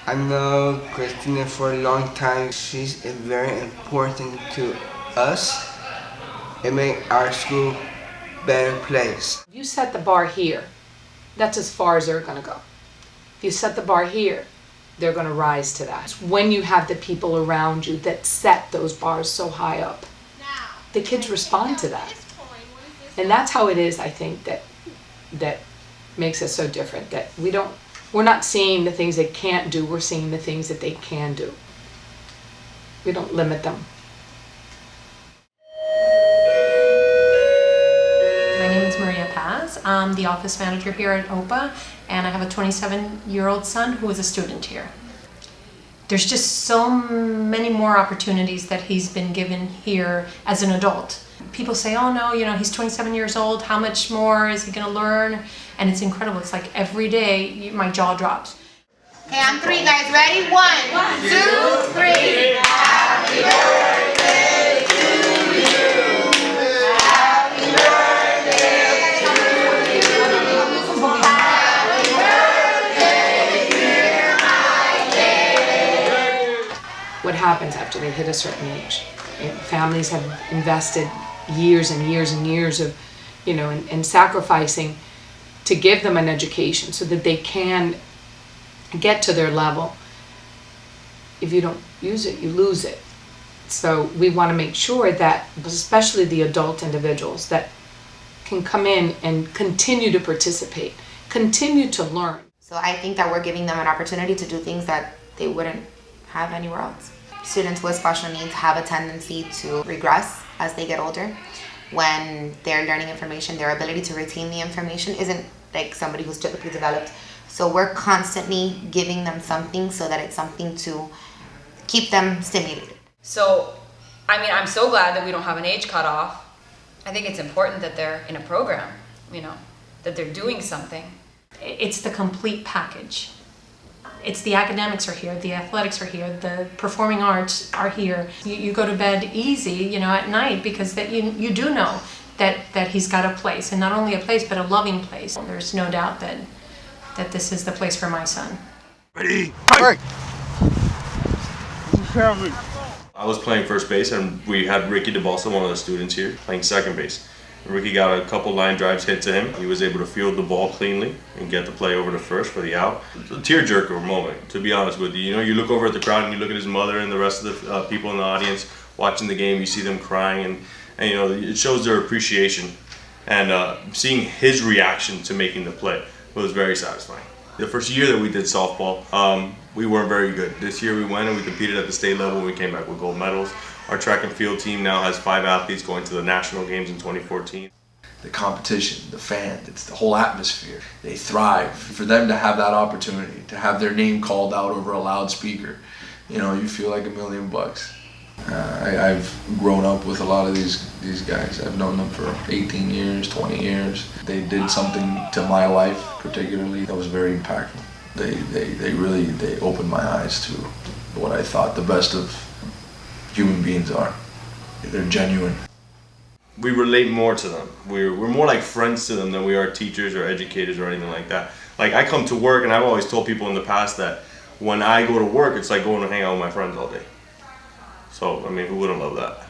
I know Christina for a long time. She's very important to us. It makes our school a better place. If you set the bar here, that's as far as they're going to go. If you set the bar here, they're going to rise to that. When you have the people around you that set those bars so high up, the kids respond to that. And that's how it is, I think, that makes us so different. That we're not seeing the things they can't do, we're seeing the things that they can do. We don't limit them. My name is Maria Paz. I'm the office manager here at OPA, and I have a 27-year-old son who is a student here. There's just so many more opportunities that he's been given here as an adult. People say, oh no, he's 27 years old, how much more is he gonna learn? And it's incredible. It's like every day my jaw drops. Okay, on 3, guys. Ready? 1, 2, 3. Happy birthday to you. Happy birthday to you. Happy birthday, dear my baby. What happens after they hit a certain age? Families have invested years and years and years of, and sacrificing to give them an education so that they can get to their level. If you don't use it, you lose it. So we want to make sure that, especially the adult individuals, that can come in and continue to participate, continue to learn. So I think that we're giving them an opportunity to do things that they wouldn't have anywhere else. Students with special needs have a tendency to regress as they get older. When they're learning information, their ability to retain the information isn't like somebody who's typically developed. So we're constantly giving them something so that it's something to keep them stimulated. So, I'm so glad that we don't have an age cutoff. I think it's important that they're in a program, that they're doing something. It's the complete package. It's the academics are here, the athletics are here, the performing arts are here. You go to bed easy, at night because that you do know that he's got a place, and not only a place, but a loving place. There's no doubt that this is the place for my son. Ready? Right. I was playing first base, and we had Ricky DeBalsa, one of the students here, playing second base. Ricky got a couple line drives hit to him. He was able to field the ball cleanly and get the play over to first for the out. It's a tearjerker moment, to be honest with you. You look over at the crowd and you look at his mother and the rest of the people in the audience watching the game. You see them crying, and it shows their appreciation. And seeing his reaction to making the play was very satisfying. The first year that we did softball, we weren't very good. This year we went and we competed at the state level. We came back with gold medals. Our track and field team now has 5 athletes going to the national games in 2014. The competition, the fans, it's the whole atmosphere. They thrive. For them to have that opportunity, to have their name called out over a loudspeaker, you feel like $1 million. I've grown up with a lot of these guys. I've known them for 18 years, 20 years. They did something to my life, particularly, that was very impactful. They really opened my eyes to what I thought the best of human beings are. They're genuine. We relate more to them. We're more like friends to them than we are teachers or educators or anything like that. Like, I come to work, and I've always told people in the past that when I go to work, it's like going to hang out with my friends all day. So, who wouldn't love that?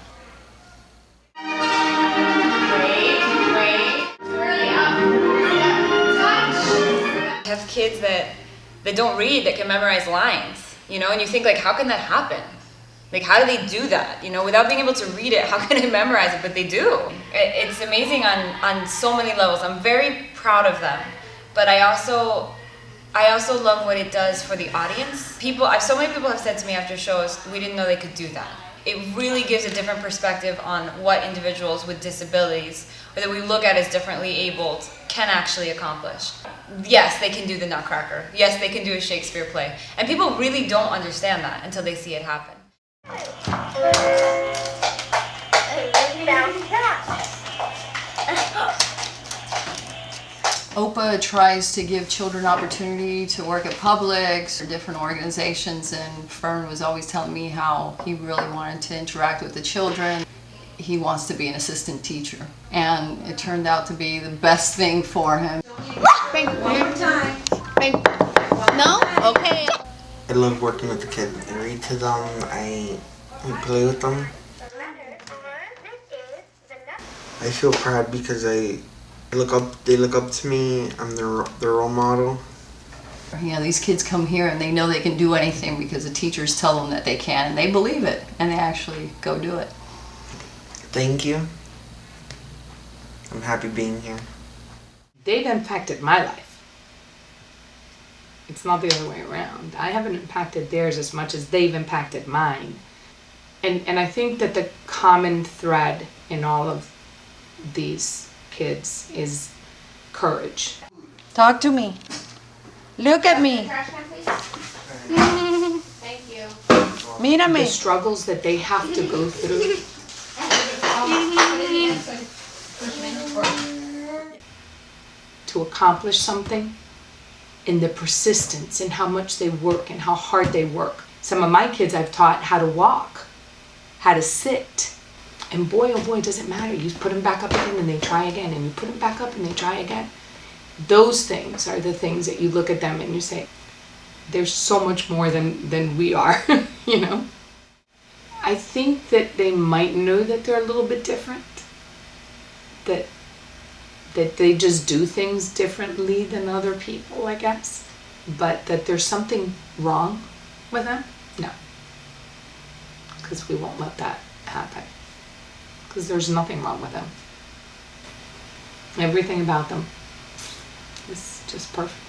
I have kids that don't read, that can memorize lines, and you think, like, how can that happen? Like, how do they do that? Without being able to read it, how can they memorize it? But they do. It's amazing on so many levels. I'm very proud of them. But I also love what it does for the audience. So many people have said to me after shows, we didn't know they could do that. It really gives a different perspective on what individuals with disabilities, or that we look at as differently abled, can actually accomplish. Yes, they can do the Nutcracker. Yes, they can do a Shakespeare play. And people really don't understand that until they see it happen. OPA tries to give children opportunity to work at Publix or different organizations, and Fern was always telling me how he really wanted to interact with the children. He wants to be an assistant teacher, and it turned out to be the best thing for him. One time. No? Okay. I love working with the kids. I read to them, I play with them. I feel proud because they look up to me. I'm their role model. You know, these kids come here and they know they can do anything because the teachers tell them that they can, and they believe it, and they actually go do it. Thank you. I'm happy being here. They've impacted my life. It's not the other way around. I haven't impacted theirs as much as they've impacted mine. And I think that the common thread in all of these kids is courage. Talk to me. Look at me. Thank you. Mírame. The struggles that they have to go through. To accomplish something, and the persistence and how much they work and how hard they work. Some of my kids I've taught how to walk, how to sit. And boy, oh boy, does it matter. You put them back up again and they try again, and you put them back up and they try again. Those things are the things that you look at them and you say, there's so much more than we are, you know? I think that they might know that they're a little bit different. That they just do things differently than other people, I guess. But that there's something wrong with them? No. Because we won't let that happen. Because there's nothing wrong with them. Everything about them is just perfect.